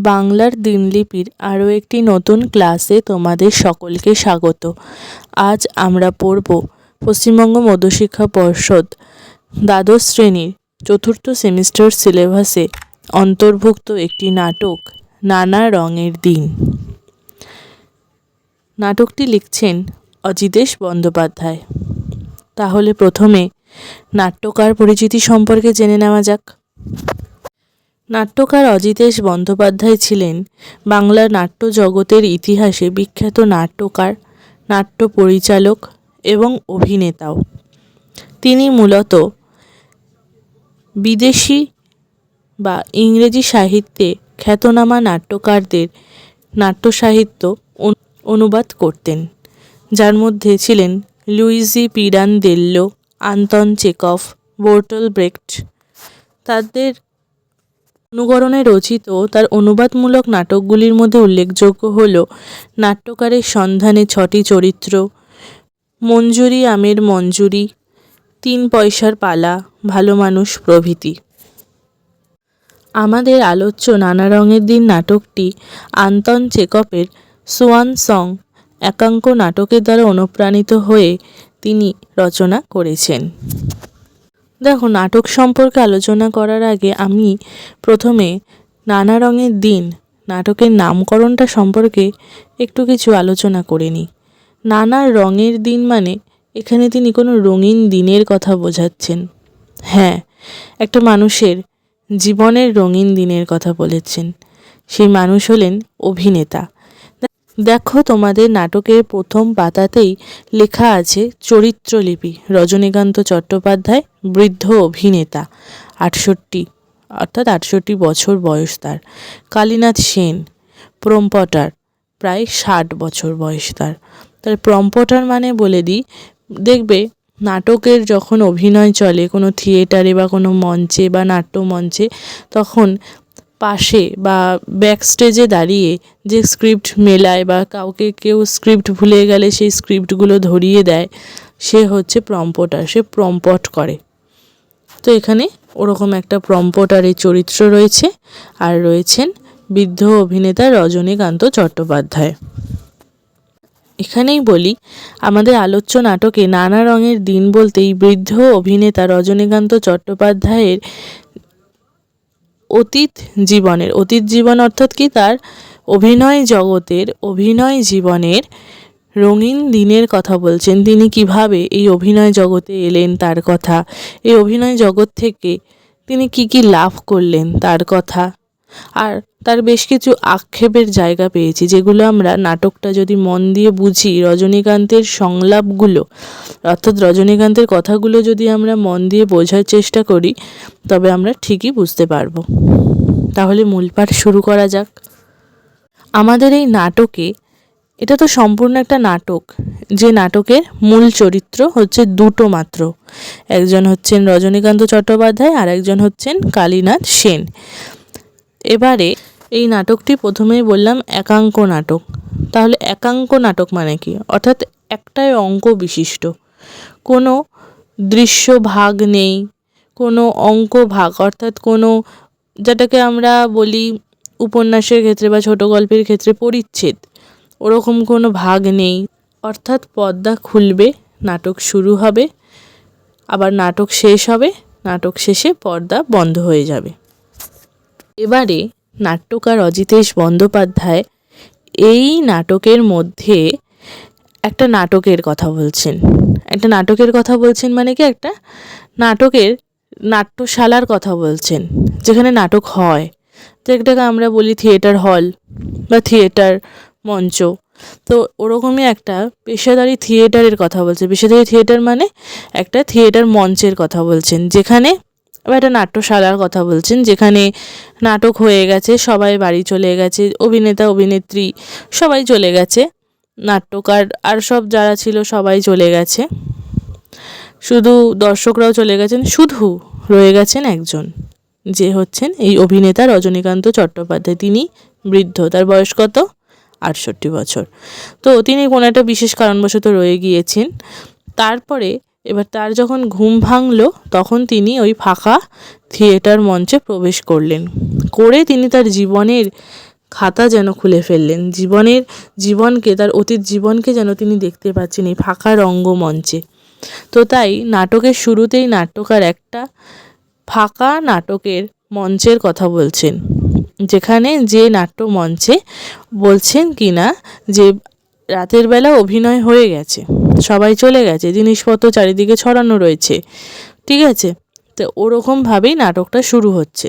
বাংলার দিনলিপির আরও একটি নতুন ক্লাসে তোমাদের সকলকে স্বাগত। আজ আমরা পড়ব পশ্চিমবঙ্গ মধ্যশিক্ষা পর্ষদ দ্বাদশ শ্রেণীর চতুর্থ সেমিস্টার সিলেবাসে অন্তর্ভুক্ত একটি নাটক নানা রঙের দিন। নাটকটি লিখছেন অজিতেশ বন্দ্যোপাধ্যায়। তাহলে প্রথমে নাট্যকার পরিচিতি সম্পর্কে জেনে নেওয়া যাক। নাট্যকার অজিতেশ বন্দ্যোপাধ্যায় ছিলেন বাংলার নাট্য জগতের ইতিহাসে বিখ্যাত নাট্যকার, নাট্য পরিচালক এবং অভিনেতাও। তিনি মূলত বিদেশি বা ইংরেজি সাহিত্যে খ্যাতনামা নাট্যকারদের নাট্যসাহিত্য অনুবাদ করতেন, যার মধ্যে ছিলেন লুইজি পিরান্দেল্লো, আন্তন চেকভ, বার্টোল্ট ব্রেখট। তাদের অনুকরণে রচিত তার অনুবাদমূলক নাটকগুলির মধ্যে উল্লেখযোগ্য হল নাট্যকারের সন্ধানে 6টি চরিত্র, মঞ্জুরি আমের মঞ্জুরি, 3 পয়সার পালা, ভালো মানুষ প্রভৃতি। আমাদের আলোচ্য নানা রঙের দিন নাটকটি আন্তন চেকভের সোয়ান সং একাঙ্ক নাটকের দ্বারা অনুপ্রাণিত হয়ে তিনি রচনা করেছেন। দেখো, নাটক সম্পর্কে আলোচনা করার আগে আমি প্রথমে নানা রঙের দিন নাটকের নামকরণটা সম্পর্কে একটু কিছু আলোচনা করে নিই। নানা রঙের দিন মানে এখানে তিনি কোনো রঙিন দিনের কথা বোঝাচ্ছেন। হ্যাঁ, একটা মানুষের জীবনের রঙিন দিনের কথা বলেছেন। সেই মানুষ হলেন অভিনেতা। দেখো, তোমাদের নাটকের প্রথম পাতাতেই লেখা আছে চরিত্রলিপি রজনীকান্ত চট্টোপাধ্যায়, বৃদ্ধ অভিনেতা, 68 বছর বয়স তার। কালীনাথ সেন, প্রম্পটার, প্রায় 60 বছর বয়স তার। প্রম্পটার মানে বলে দিই, দেখবে নাটকের যখন অভিনয় চলে কোনো থিয়েটারে বা কোনো মঞ্চে বা নাট্যমঞ্চে, তখন পাশে বা ব্যাক স্টেজে দাঁড়িয়ে যে স্ক্রিপ্ট মেলায় বা কাউকে কেউ স্ক্রিপ্ট ভুলে গেলে সেই স্ক্রিপ্টগুলো ধরিয়ে দেয়, সে হচ্ছে প্রম্পটার, সে প্রম্পট করে। তো এখানে ওরকম একটা প্রম্পটারের চরিত্র রয়েছে, আর রয়েছেন বৃদ্ধ অভিনেতা রজনীকান্ত চট্টোপাধ্যায়। এখানেই বলি, আমাদের আলোচ্য নাটকে নানা রঙের দিন বলতেই বৃদ্ধ অভিনেতা রজনীকান্ত চট্টোপাধ্যায়ের অতীত জীবন অর্থাৎ কি, তার অভিনয় জগতের অভিনয় জীবনের রঙিন দিনের কথা বলছেন। তিনি কিভাবে এই অভিনয় জগতে এলেন তার কথা, এই অভিনয় জগৎ থেকে তিনি কি লাভ করলেন তার কথা, আর তার বেশ কিছু আক্ষেপের জায়গা পেয়েছি, যেগুলো আমরা নাটকটা যদি মন দিয়ে বুঝি, রজনীকান্তের সংলাপগুলো অর্থাৎ রজনীকান্তের কথাগুলো যদি আমরা মন দিয়ে বোঝার চেষ্টা করি, তবে আমরা ঠিকই বুঝতে পারবো। তাহলে মূল পাঠ শুরু করা যাক। আমাদের এই নাটকে, এটা তো সম্পূর্ণ একটা নাটক, যে নাটকের মূল চরিত্র হচ্ছে দুটো মাত্র। একজন হচ্ছেন রজনীকান্ত চট্টোপাধ্যায় আর একজন হচ্ছেন কালীনাথ সেন। এবারে এই নাটকটি প্রথমেই বললাম একাঙ্ক নাটক। তাহলে একাঙ্ক নাটক মানে কি? অর্থাৎ একটাই অঙ্ক বিশিষ্ট, কোনো দৃশ্য ভাগ নেই, কোনো অঙ্ক ভাগ অর্থাৎ কোনো, যেটাকে আমরা বলি উপন্যাসের ক্ষেত্রে বা ছোট গল্পের ক্ষেত্রে পরিচ্ছেদ, ওরকম কোনো ভাগ নেই। অর্থাৎ পর্দা খুলবে, নাটক শুরু হবে, আবার নাটক শেষ হবে, নাটক শেষে পর্দা বন্ধ হয়ে যাবে। এবারে নাট্যকার অজিতেশ বন্দ্যোপাধ্যায় এই নাটকের মধ্যে একটা নাটকের কথা বলছেন। মানে কি, একটা নাটকের নাট্যশালার কথা বলছেন, যেখানে নাটক হয়, যেটাকে আমরা বলি থিয়েটার হল বা থিয়েটার মঞ্চ। তো ওরকমই একটা পেশাদারি থিয়েটারের কথা বলছে। পেশাদারি থিয়েটার মানে একটা থিয়েটার মঞ্চের কথা বলছেন, যেখানে একটা নাট্যশালার কথা বলছেন, যেখানে নাটক হয়ে গেছে, সবাই বাড়ি চলে গেছে, অভিনেতা অভিনেত্রী সবাই চলে গেছে, নাট্যকার আর সব যারা ছিল সবাই চলে গেছে, শুধু দর্শকরাও চলে গেছেন, শুধু রয়ে গেছেন একজন, যে হচ্ছেন এই অভিনেতা রজনীকান্ত চট্টোপাধ্যায়। তিনি বৃদ্ধ, তার বয়স কত? 68 বছর। তো তিনি কোনো একটা বিশেষ কারণবশত রয়ে গিয়েছেন। তারপরে এবার তার যখন ঘুম ভাঙল তখন তিনি ওই ফাঁকা থিয়েটার মঞ্চে প্রবেশ করলেন। করে তিনি তার জীবনের খাতা যেন খুলে ফেললেন, জীবনকে, তার অতীত জীবনকে যেন তিনি দেখতে পাচ্ছেন এই ফাঁকা রঙ্গমঞ্চে। তো তাই নাটকের শুরুতেই নাট্যকার একটা ফাঁকা নাটকের মঞ্চের কথা বলছেন, যেখানে যে নাট্য মঞ্চে বলছেন কিনা যে রাতের বেলা অভিনয় হয়ে গেছে, সবাই চলে গেছে, জিনিসপত্র চারিদিকে ছড়ানো রয়েছে, ঠিক আছে। তো ওরকমভাবেই নাটকটা শুরু হচ্ছে।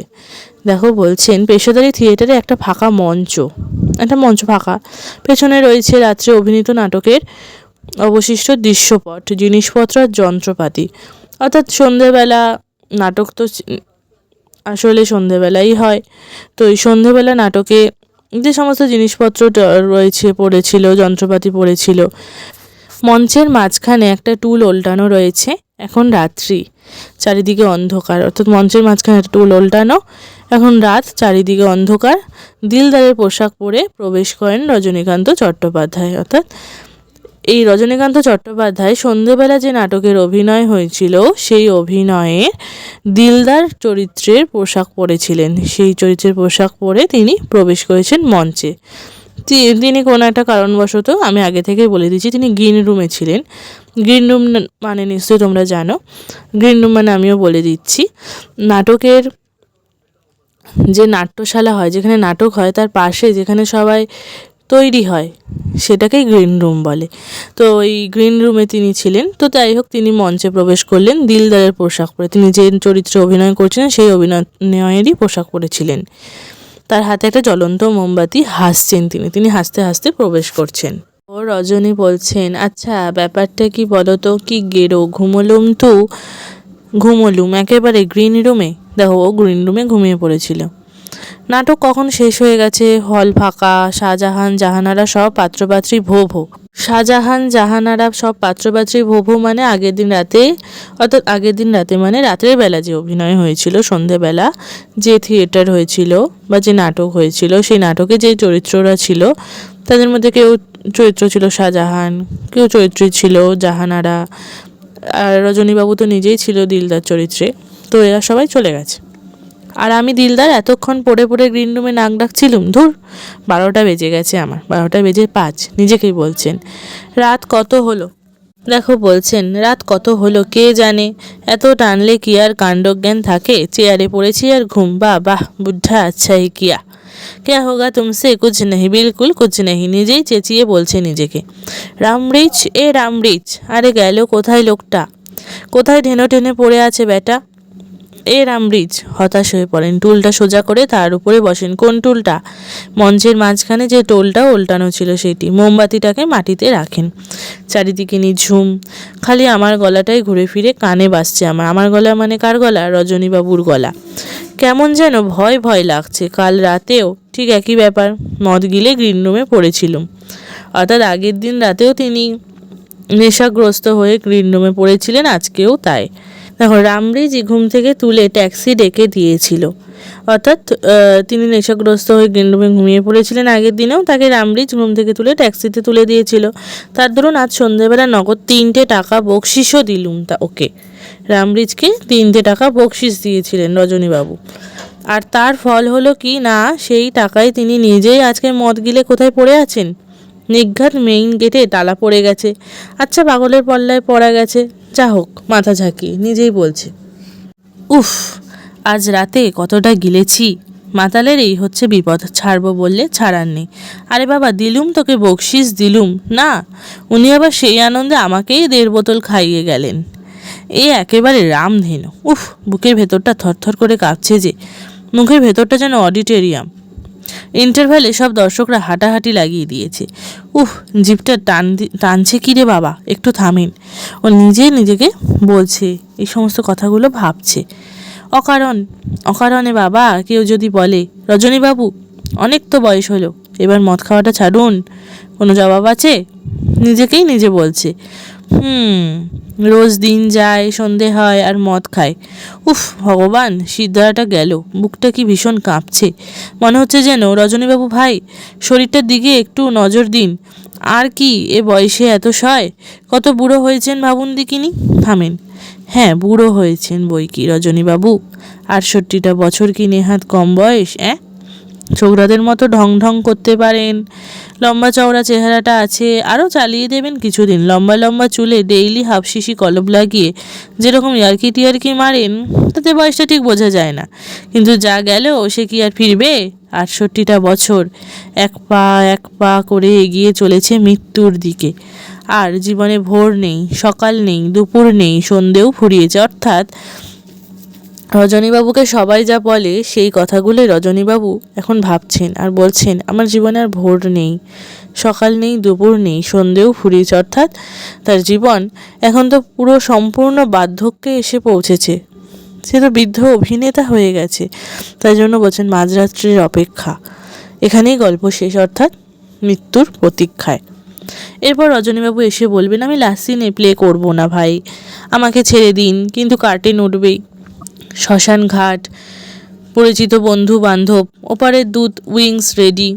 দেখো বলছেন, পেশাদারি থিয়েটারে একটা মঞ্চ ফাঁকা, পেছনে রয়েছে রাত্রে অভিনীত নাটকের অবশিষ্ট দৃশ্যপট, জিনিসপত্র আর যন্ত্রপাতি। অর্থাৎ সন্ধেবেলা নাটক তো আসলে সন্ধেবেলাই হয়, তো এই সন্ধেবেলা নাটকে যে সমস্ত জিনিসপত্র রয়েছে পড়েছিল, যন্ত্রপাতি পড়েছিল। মঞ্চের মাঝখানে একটা টুল ওল্টানো রয়েছে। এখন রাত্রি, চারিদিকে অন্ধকার, অর্থাৎ মঞ্চের মাঝখানে একটা টুল ওল্টানো, এখন রাত, চারিদিকে অন্ধকার। দিলদারের পোশাক পরে প্রবেশ করেন রজনীকান্ত চট্টোপাধ্যায়। অর্থাৎ এই রজনীকান্ত চট্টোপাধ্যায় সন্ধেবেলা যে নাটকের অভিনয় হয়েছিল সেই অভিনয়ে দিলদার চরিত্রের পোশাক পরেছিলেন। সেই চরিত্রের পোশাক পরে তিনি প্রবেশ করেছেন মঞ্চে। তিনি কোনো একটা কারণবশত, আমি আগে থেকেই বলে দিচ্ছি, তিনি গ্রিন রুমে ছিলেন। গ্রিন রুম মানে নিশ্চয়ই তোমরা জানো। গ্রিন রুম মানে আমিও বলে দিচ্ছি, নাটকের যে নাট্যশালা হয়, যেখানে নাটক হয় তার পাশে যেখানে সবাই তৈরি হয় সেটাকেই গ্রিন রুম বলে। তো ওই গ্রিন রুমে তিনি ছিলেন। তো যাই হোক, তিনি মঞ্চে প্রবেশ করলেন দিলদারের পোশাক পরে। তিনি যে চরিত্রে অভিনয় করছিলেন সেই অভিনয়েরই পোশাক পরেছিলেন। তার হাতে একটা জ্বলন্ত মোমবাতি, হাসছেন তিনি হাসতে হাসতে প্রবেশ করছেন। ও রজনী বলছেন, আচ্ছা ব্যাপারটা কি বলো তো, কি গেরো ঘুমলুম একেবারে গ্রিন রুমে। দেখো, ও গ্রিন রুমে ঘুমিয়ে পড়েছিল। নাটক কখন শেষ হয়ে গেছে, হল ফাঁকা, শাহজাহান জাহানারা সব পাত্রপাত্রী ভো ভো মানে আগের দিন রাতে, অর্থাৎ আগের দিন রাতে মানে রাতের বেলা যে অভিনয় হয়েছিল, সন্ধেবেলা যে থিয়েটার হয়েছিল বা যে নাটক হয়েছিল, সেই নাটকে যে চরিত্ররা ছিল তাদের মধ্যে কেউ চরিত্র ছিল শাহজাহান, কেউ চরিত্র ছিল জাহানারা, আর রজনীবাবু তো নিজেই ছিল দিলদার চরিত্রে। তো এরা সবাই চলে গেছে, আর আমি দিলদার এতক্ষণ পড়ে গ্রিন রুমে নাক ডাকছিলুম। ধুর, 12টা বেজে গেছে আমার, 12টা বেজে 5, নিজেকেই বলছেন। রাত কত হলো? দেখো বলছেন, রাত কত হলো কে জানে, এত টানলে কি আর কাণ্ডজ্ঞান থাকে। চেয়ারে পড়েছি আর ঘুম। বাহ বুদ্ধা, আচ্ছা হি কিয়া क्या होगा तुमसे, कुछ नहीं, बिल्कुल कुछ नहीं। নিজেই চেঁচিয়ে বলছে নিজেকে। রামরিচ, রামরিচ, আরে গেল কোথায় লোকটা? কোথায় ঢেনো টেনে পড়ে আছে বেটা? রামরিচ হতাশ হয়ে পড়েন, টুলটা সোজা করে তার উপরে বসেন। কোন টুলটা? মঞ্চের মাঝখানে যে টোলটা ওল্টানো ছিল সেটি। মোমবাতিটাকে মাটিতে রাখেন। চারিদিকে নিঝুম, খালি আমার গলাটাই ঘুরে ফিরে কানে বাজছে। আমার গলা মানে কার গলা? রজনীবাবুর গলা। কেমন যেন ভয় ভয় লাগছে। কাল রাতেও ঠিক একই ব্যাপার, মদ গিলে গ্রিন রুমে পড়েছিলুম। অর্থাৎ আগের দিন রাতেও তিনি নেশাগ্রস্ত হয়ে গ্রিন রুমে পড়েছিলেন, আজকেও তাই। দেখো, রামরিচ ঘুম থেকে তুলে ট্যাক্সি ডেকে দিয়েছিল। অর্থাৎ তিনি নেশাগ্রস্ত হয়ে গ্রিন রুমে ঘুমিয়ে পড়েছিলেন আগের দিনেও, তাকে রামরিচ ঘুম থেকে তুলে ট্যাক্সিতে তুলে দিয়েছিল। তার ধরুন আজ সন্ধ্যেবেলা নগদ 3টে টাকা বকশিসও দিলুম ওকে। রামরিচকে 3টে টাকা বকশিস দিয়েছিলেন রজনীবাবু। আর তার ফল হলো কি না, সেই টাকায় তিনি নিজেই আজকে মদ গিলে কোথায় পড়ে আছেন? নিঘাত মেইন গেটে তালা পড়ে গেছে। আচ্ছা, পাগলের পল্লায় পড়া গেছে, যা হোক, মাথা ঝাঁকিয়ে নিজেই বলছে, উফ, আজ রাতে কতটা গিলেছি। মাতালের এই হচ্ছে বিপদ, ছাড়বো বললে ছাড়ার নেই। আরে বাবা, দিলুম তোকে বকশিস দিলুম না, উনি আবার সেই আনন্দে আমাকেই 1.5 বোতল খাইয়ে গেলেন। একেবারে রামধেনু। উফ, বুকের ভেতরটা থরথর করে কাঁপছে যে, মুখের ভেতরটা যেন অডিটোরিয়াম। ইন্টারভ্যালে সব দর্শকরা হাঁটাহাঁটি লাগিয়ে দিয়েছে। উফ, জিভটা টানছে কি রে বাবা, একটু থামেন। ও নিজেকে বলছে, এই সমস্ত কথাগুলো ভাবছে। অকারণে বাবা কেউ যদি বলে, রজনীবাবু অনেক তো বয়স হলো, এবার মদ খাওয়াটা ছাড়ুন, কোনো জবাব আছে? নিজেকেই নিজে বলছে। রোজ দিন যায়, সন্ধে হয় আর মদ খায়। উফ ভগবান, সিদ্ধারাটা গেল, বুকটা কি ভীষণ কাঁপছে। মনে হচ্ছে যেন, রজনীবাবু ভাই, শরীরটার দিকে একটু নজর দিন, আর কি এ বয়সে এত সয়? কত বুড়ো হয়েছেন ভাবুন দেখিনি। থামেন। হ্যাঁ, বুড়ো হয়েছেন বই কি রজনীবাবু, ৬৮টা বছর কি নেহাত কম বয়স? ছোকরাদের মতো ঢং ঢং করতে পারেন, লম্বা চওড়া চেহারাটা আছে, আরও চালিয়ে দেবেন কিছুদিন। লম্বা লম্বা চুলে ডেইলি হাফশিশি কলপ লাগিয়ে যেরকম ইয়ার্কি টিয়ার্কি মারেন, তাতে বয়সটা ঠিক বোঝা যায় না। কিন্তু যা গেল সে কি আর ফিরবে? ৬৮টা বছর এক পা করে এগিয়ে চলেছে মৃত্যুর দিকে। আর জীবনে ভোর নেই, সকাল নেই, দুপুর নেই, সন্ধেও ফুরিয়েছে। অর্থাৎ রজনীবাবুকে সবাই যা বলে সেই কথাগুলোই রজনীবাবু এখন ভাবছেন আর বলছেন। আমার জীবনে আর ভোর নেই, সকাল নেই, দুপুর নেই, সন্ধেও ফুরিয়েছে। অর্থাৎ তার জীবন এখন তো পুরো সম্পূর্ণ বার্ধক্যে এসে পৌঁছেছে। সে তো বৃদ্ধ অভিনেতা হয়ে গেছে। তাই জন্য বলছেন মাঝরাত্রির অপেক্ষা। এখানেই গল্প শেষ, অর্থাৎ মৃত্যুর প্রতীক্ষায়। এরপর রজনীবাবু এসে বলবেন, আমি লাস্ট সিনে প্লে করবো না ভাই, আমাকে ছেড়ে দিন। কিন্তু কার্টেন উঠবেই, শ্মশান ঘাট, পরিচিত বন্ধু বান্ধব, ওপারের দুধ উইংস রেডি।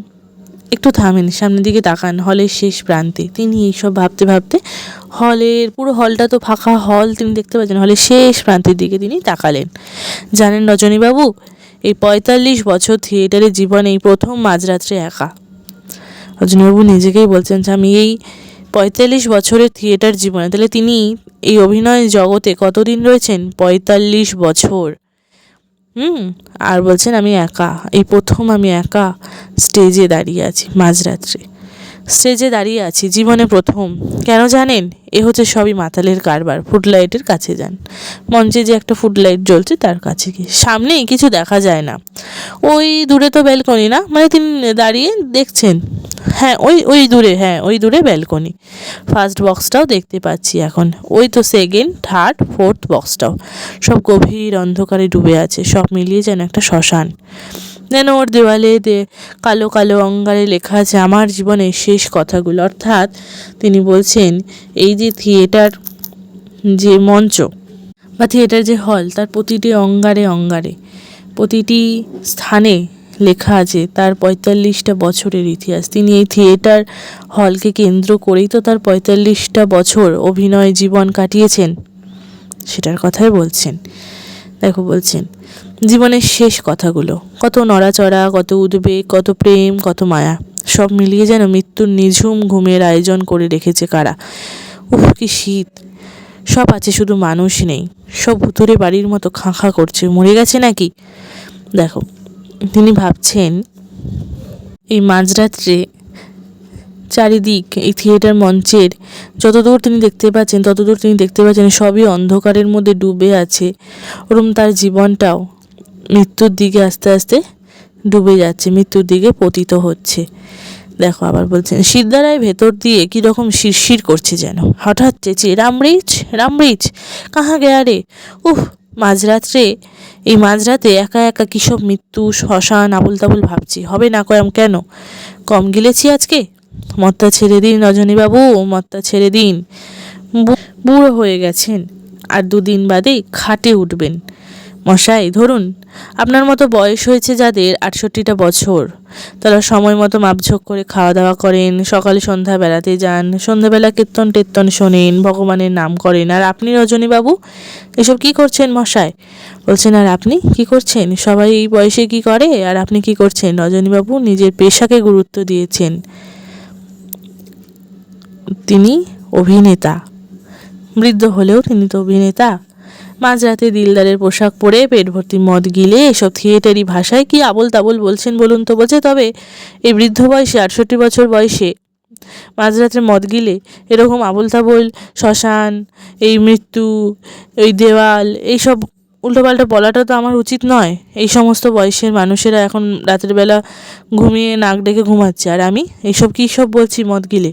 একটু থামেন, সামনের দিকে তাকান, হলের শেষ প্রান্তে। তিনি এইসব ভাবতে ভাবতে হলের পুরো হলটা তো ফাঁকা হল তিনি দেখতে পাচ্ছেন, হলের শেষ প্রান্তের দিকে তিনি তাকালেন। জানেন রজনীবাবু, এই ৪৫ বছর থিয়েটারের জীবনে এই প্রথম মাঝরাত্রে একা। রজনীবাবু নিজেকেই বলছেন যে আমি এই ৪৫ বছরের থিয়েটার জীবনে, তাহলে তিনি এই অভিনয় জগতে কতদিন রয়েছেন? ৪৫ বছর। আর বলছেন আমি একা, এই প্রথম আমি একা স্টেজে দাঁড়িয়ে আছি, মাঝরাত্রে স্টেজে দাঁড়িয়ে আছি, জীবনে প্রথম। কেন জানেন? এ হচ্ছে সবই মাতালের কারবার। ফুটলাইটের কাছে যান, মঞ্চে যে একটা ফুটলাইট জ্বলছে তার কাছে গিয়ে, সামনেই কিছু দেখা যায় না, ওই দূরে তো ব্যালকনি না, মানে তিনি দাঁড়িয়ে দেখছেন। হ্যাঁ, ওই দূরে, হ্যাঁ ওই দূরে ব্যালকনি। ফার্স্ট বক্সটাও দেখতে পাচ্ছি এখন, ওই তো সেকেন্ড, থার্ড, ফোর্থ বক্সটাও সব গভীর অন্ধকারে ডুবে আছে। সব মিলিয়ে যেন একটা শ্মশান। যেন ওর দেওয়ালে কালো কালো অঙ্গারে লেখা আছে আমার জীবনের শেষ কথাগুলো। অর্থাৎ তিনি বলছেন এই যে থিয়েটার, যে মঞ্চ বা থিয়েটার যে হল, তার প্রতিটি অঙ্গারে অঙ্গারে, প্রতিটি স্থানে লেখা আছে তার ৪৫টা বছরের ইতিহাস। তিনি এই থিয়েটার হলকে কেন্দ্র করেই তো তার ৪৫টা বছর অভিনয় জীবন কাটিয়েছেন, সেটার কথাই বলছেন। দেখো, বলছেন জীবনের শেষ কথাগুলো, কত নড়াচড়া, কত উদ্বেগ, কত প্রেম, কত মায়া, সব মিলিয়ে যেন মৃত্যুর নিঝুম ঘুমের আয়োজন করে রেখেছে কারা। উফ, কি শীত! সব আছে, শুধু মানুষ নেই। সব ভুতুরে বাড়ির মতো খাঁ খাঁ করছে। মরে গেছে নাকি? দেখো, তিনি ভাবছেন এই মাঝরাত্রে চারিদিক, এই থিয়েটার মঞ্চের যতদূর তিনি দেখতে পাচ্ছেন, ততদূর তিনি দেখতে পাচ্ছেন সবই অন্ধকারের মধ্যে ডুবে আছে। ওরম তার জীবনটাও মৃত্যুর দিকে আস্তে আস্তে ডুবে যাচ্ছে, মৃত্যুর দিকে পতিত হচ্ছে। দেখো, আবার বলছেন সিদ্ধারায় ভেতর দিয়ে কীরকম শিরশির করছে যেন। হঠাৎ চেঁচিয়ে, রামরিচ, রামরিচ, কাহা গেয়া রে? উফ, মাঝরাত্রে, এই মাঝরাতে একা একা কী সব মৃত্যু, শ্মশান, আবুল তাবুল ভাবছি। হবে না কেন? কম গিলেছি আজকে? মদটা ছেড়ে দিন রজনীবাবু, মদটা ছেড়ে দিন। বুড়ো হয়ে গেছেন, আর ২ দিন বাদেই খাটে উঠবেন। মশাই ধরুন, আপনার মতো বয়স হয়েছে যাদের ৬৮টা বছর, তারা সময় মতো মাপঝোঁক করে খাওয়া দাওয়া করেন, সকালে সন্ধ্যা বেড়াতে যান, সন্ধ্যাবেলা কীর্তন টেত্তন শোনেন, ভগবানের নাম করেন। আর আপনি রজনীবাবু এসব কি করছেন মশাই? বলছেন আর আপনি কি করছেন? সবাই এই বয়সে কি করে, আর আপনি কি করছেন? রজনীবাবু নিজের পেশাকে গুরুত্ব দিয়েছেন। তিনি অভিনেতা, বৃদ্ধ হলেও তিনি তো অভিনেতা। মাঝরাতে দিলদারের পোশাক পরে পেট ভর্তি মদ গিলে এসব থিয়েটারি ভাষায় কি আবোল তাবোল বলছেন বলুন তো? বলছে তবে এই বৃদ্ধ বয়সে, ৬৮ বছর বয়সে মাঝরাত্রে মদ গিলে এরকম আবোল তাবোল শ্মশান, এই মৃত্যু, এই দেওয়াল, এইসব উল্টোপাল্টা বলাটা তো আমার উচিত নয়। এই সমস্ত বয়সের মানুষেরা এখন রাতের বেলা ঘুমিয়ে নাক ডেকে ঘুমাচ্ছে, আর আমি এইসব কী সব বলছি মদ গিলে?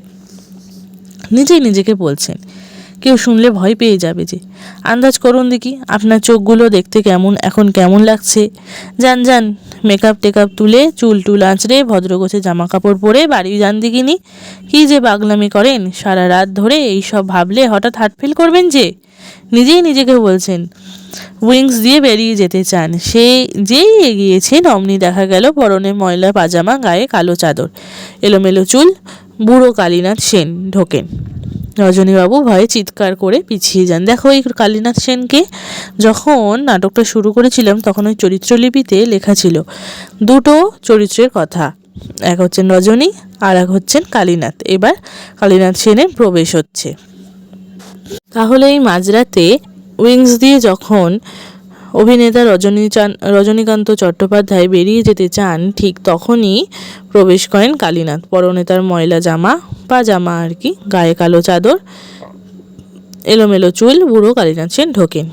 নিজেই নিজেকে বলছেন। কেউ শুনলে ভয় পেয়ে যাবে যে। আন্দাজ করুন দেখি, আপনার চোখগুলো দেখতে কেমন লাগছে। যান, মেকআপ টেকআপ তুলে, চুল টুল আঁচড়ে, ভদ্রগোছে জামা কাপড় পরে বাড়ি যান দেখিনি। কী যে পাগলামি করেন সারা রাত ধরে, এই সব ভাবলে হঠাৎ হার্ট ফেল করবেন যে। নিজেই নিজেকে বলছেন। উইংস দিয়ে বেরিয়ে যেতে চান। সে যেই এগিয়েছেন অমনি দেখা গেল পরনে ময়লা পাজামা, গায়ে কালো চাদর, এলোমেলো চুল, বুড়ো কালীনাথ সেন ঢোকেন। রজনীবাবু ভয়ে চিৎকার করে পিছিয়ে যান। দেখো এই কালীনাথ সেনকে যখন নাটকটা শুরু করেছিলাম তখন ওই চরিত্রলিপিতে লেখা ছিল দুটো চরিত্রের কথা, এক হচ্ছেন রজনী আর এক হচ্ছেন কালীনাথ। এবার কালীনাথ সেনের প্রবেশ হচ্ছে। তাহলে এই মাঝরাতে উইংস দিয়ে যখন অভিনেতা রজনীকান্ত চট্টোপাধ্যায় বেরিয়ে যেতে চান ঠিক তখনই প্রবেশ করেন কালীনাথ। পরনে তার ময়লা জামা, পাজামা আর কি, গায়ে কালো চাদর, এলোমেলো চুল, বুড়ো কালীনাথ সেন ঢোকেন।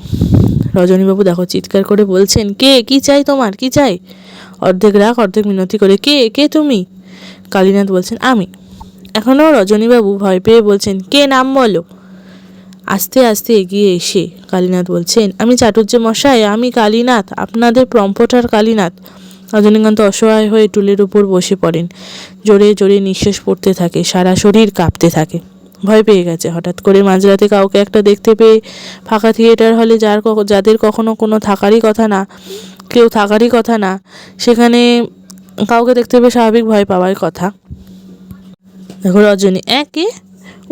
রজনীবাবু দেখো চিৎকার করে বলছেন, কে, কি চাই তোমার, কি চাই? অর্ধেক রাগ অর্ধেক মিনতি করে, কে, কে তুমি? কালীনাথ বলছেন, আমি। এখনও রজনীবাবু ভয় পেয়ে বলছেন, কে, নাম বলো। আস্তে আস্তে এগিয়ে এসে কালীনাথ বলছেন, আমি চাটুর্যে মশাই, আমি কালীনাথ, আপনাদের প্রম্পটার কালীনাথ। রজনীকান্ত অসহায় হয়ে টুলের উপর বসে পড়েন। জোরে জোরে নিঃশ্বাস পড়তে থাকে, সারা শরীর কাঁপতে থাকে। ভয় পেয়ে গেছে। হঠাৎ করে মাঝরাতে কাউকে একটা দেখতে পেয়ে ফাঁকা থিয়েটার হলে যাদের কখনো কোনো থাকারই কথা না, কেউ থাকারই কথা না, সেখানে কাউকে দেখতে পেয়ে স্বাভাবিক ভয় পাওয়ার কথা। দেখো রজনী, কে?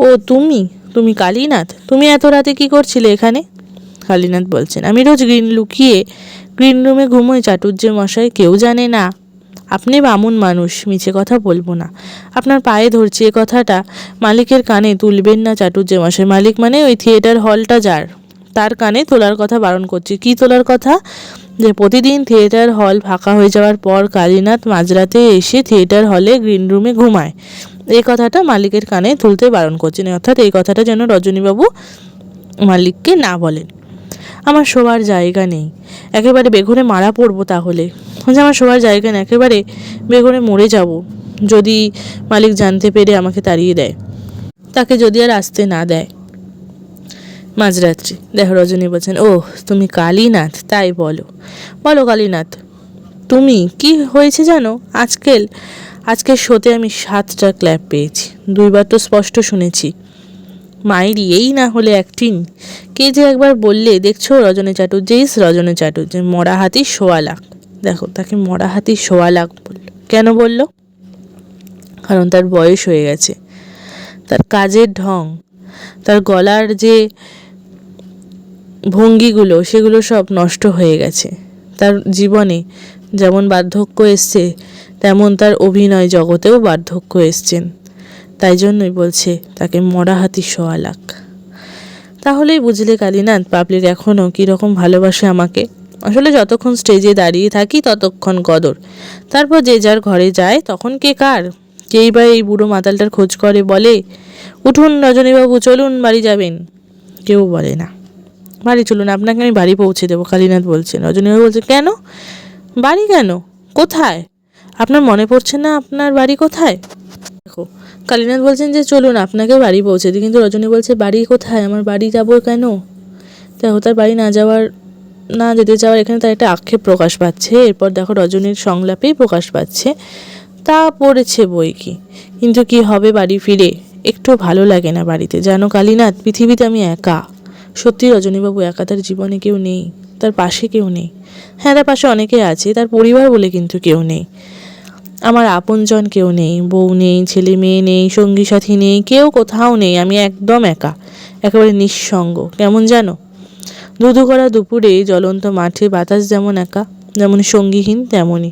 ও তুমি, তুমি কালীনাথ? তুমি এত রাতে কি করছিলে এখানে? কালীনাথ বলছেন, আমি রোজ লুকিয়ে গ্রিন রুমে ঘুমোই চাটুর্যে মশাই, কেউ জানে না। আপনি বামুন মানুষ, মিছে কথা বলবো না। আপনার পায়ে ধরছি, এ কথাটা মালিকের কানে তুলবেন না চাটুর্যে মশাই। মালিক মানে ওই থিয়েটার হলটা যার, তার কানে তোলার কথা বারণ করছি। কি তোলার কথা? যে প্রতিদিন থিয়েটার হল ফাঁকা হয়ে যাওয়ার পর কালীনাথ মাঝরাতে এসে থিয়েটার হলে গ্রিন রুমে ঘুমায়, এই কথাটা মালিকের কানে তুলতে বারণ করছেন। অর্থাৎ এই কথাটা যেন রজনীবাবু মালিককে না বলেন। আমার শোবার জায়গা নেই, একেবারে বেঘরে মারা পড়বো তাহলে। আমার শোবার জায়গা নেই, একেবারে বেঘরে মরে যাব যদি মালিক জানতে পেরে আমাকে তাড়িয়ে দেয়, তাকে যদি আর আসতে না দেয় মাঝরাত্রি। দেখো রজনী বলছেন, ও তুমি কালীনাথ, তাই বলো, বলো কালীনাথ তুমি। কি হয়েছে জানো, আজকে শোতে আমি 7টা ক্ল্যাপ পেয়েছি, 2বার তো স্পষ্ট শুনেছি। মায়েরই এই না হলে অ্যাক্টিং। কে যে একবার বললে, দেখছো রজনী চাটুর্যে, মরা হাতি 1.25 লাখ। দেখো তাকে মরা হাতি 1.25 লাখ বললো। কেন বলল? কারণ তার বয়স হয়ে গেছে, তার কাজের ঢং, তার গলার যে ভঙ্গিগুলো সেগুলো সব নষ্ট হয়ে গেছে। তার জীবনে যেমন বার্ধক্য এসছে তেমন তার অভিনয় জগতেও বার্ধক্য এসছেন। তাই জন্যই বলছে তাকে মরা হাতি 1.25 লাখ। তাহলেই বুঝলে কালীনাথ পাবলিক এখনও কীরকম ভালোবাসে আমাকে। আসলে যতক্ষণ স্টেজে দাঁড়িয়ে থাকি ততক্ষণ কদর, তারপর যে যার ঘরে যায় তখন কে কার। কেই বা এই বুড়ো মাতালটার খোঁজ করে, বলে উঠুন রজনীবাবু, চলুন বাড়ি যাবেন। কেউ বলে না বাড়ি চলুন, আপনাকে আমি বাড়ি পৌঁছে দেবো। কালীনাথ বলছেন। রজনীবাবু বলছে, কেন বাড়ি, কেন, কোথায়? আপনার মনে পড়ছে না আপনার বাড়ি কোথায়? দেখো কালীনাথ বলছেন যে চলুন আপনাকে বাড়ি পৌঁছে দিই, কিন্তু রজনী বলছে বাড়ি কোথায়, আমার বাড়ি যাবো কেন? দেখো তার বাড়ি না যেতে চাওয়ার এখানে তার একটা আক্ষেপ প্রকাশ পাচ্ছে। এরপর দেখো রজনীর সংলাপেই প্রকাশ পাচ্ছে, তা পড়েছে বই কি, কিন্তু কি হবে বাড়ি ফিরে, একটু ভালো লাগে না বাড়িতে। জানো কালীনাথ, পৃথিবীতে আমি একা। সত্যি রজনীবাবু একা, তার জীবনে কেউ নেই, তার পাশে কেউ নেই। হ্যাঁ তার পাশে অনেকে আছে, তার পরিবার বলে কিন্তু কেউ নেই। আমার আপনজন কেউ নেই, বউ নেই, ছেলে মেয়ে নেই, সঙ্গী সাথী নেই, কেউ কোথাও নেই। আমি একদম একা, একেবারে নিঃসঙ্গ। কেমন জানো, ধুধু করা দুপুরে জ্বলন্ত মাঠে বাতাস যেমন একা, যেমন সঙ্গীহীন, তেমনই